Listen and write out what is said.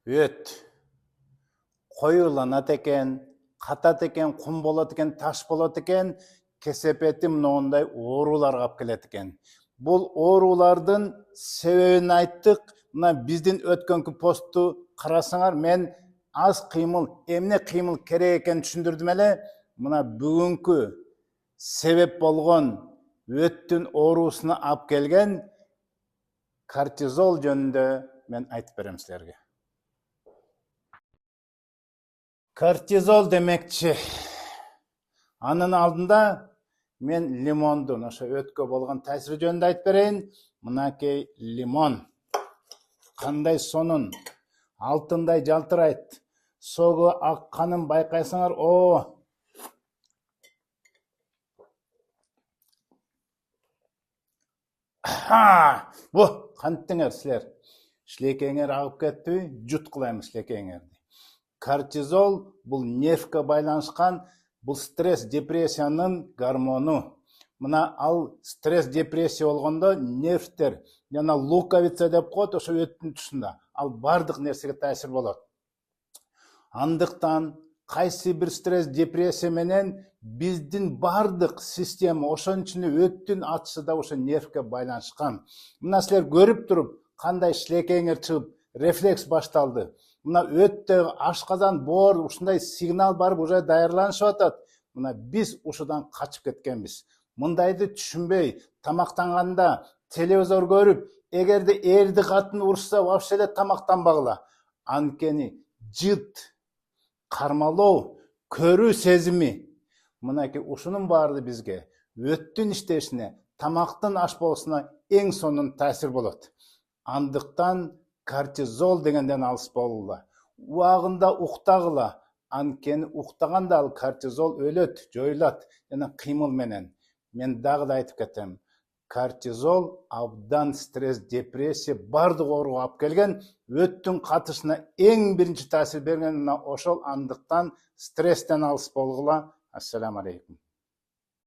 өт коюланат экен, катат экен, кум болот экен, таш болот экен, кесепети мындай ооруларга алып келет экен. Бул оорулардын себебин айттык. Мына биздин өткөнкү постту карасаңар, мен аз кыймыл, эмне кыймыл керек экенин түшүндүрдүм эле. Мына бүгүнкү себеп болгон өттүн оорусуна алып келген кортизол жөнүндө мен айтып берем силерге. Кортизол демекчи, анын алдында мен лимондун ошо өткө болгон таасири жөнүндө айтып берейин. Мынакей лимон кандай сонун, алтындай жалтырайт. Согу акканын байкайсыңар, бу кантиңер силер? Шилекеңер агып кеттиби? Жут кылайм шилекеңерди. Кортизол бул нервке байланышкан, бул стресс, депрессиянын гормону. Мына ал стресс, депрессия болгондо нервтер, жана луковица деп коет ошо өттүн тушунда. Ал бардык нерсеге таасир болот. Андыктан кайсы бир стресс, депрессия менен биздин бардык система, ошонун ичинде өттүн атышы да ошо нервке байланышкан. Мына силер көрүп туруп, кандай шилекеңер чыгып, рефлекс башталды. Мына өттө ашказан, боор, ушундай сигнал барып уже даярланышып атат. Мына биз ушудан качып кеткенбиз. Мындайды түшүнбөй, тамактанганда телевизор көрүп, эгерде эрди катын урушса, вообще эле тамактанбагыла. Анткени жыт, кармалоо, көрүү сезими, мынакей ушунун баары бизге өттүн иштешине, тамактын аш болушуна эң сонун таасир болот. Андыктан кортизол дегенден алыс болгула. Убагында уктагыла. Анткени уктаганда ал кортизол өлөт, жоюлат, жана кыймыл менен. Мен дагы да айтып кетем. Кортизол абдан стресс, депрессия бардык ооруга алып келген, өттүн катышына эң биринчи таасир берген ошол. Андыктан стресстен алыс болгула. Ассаламу алейкум.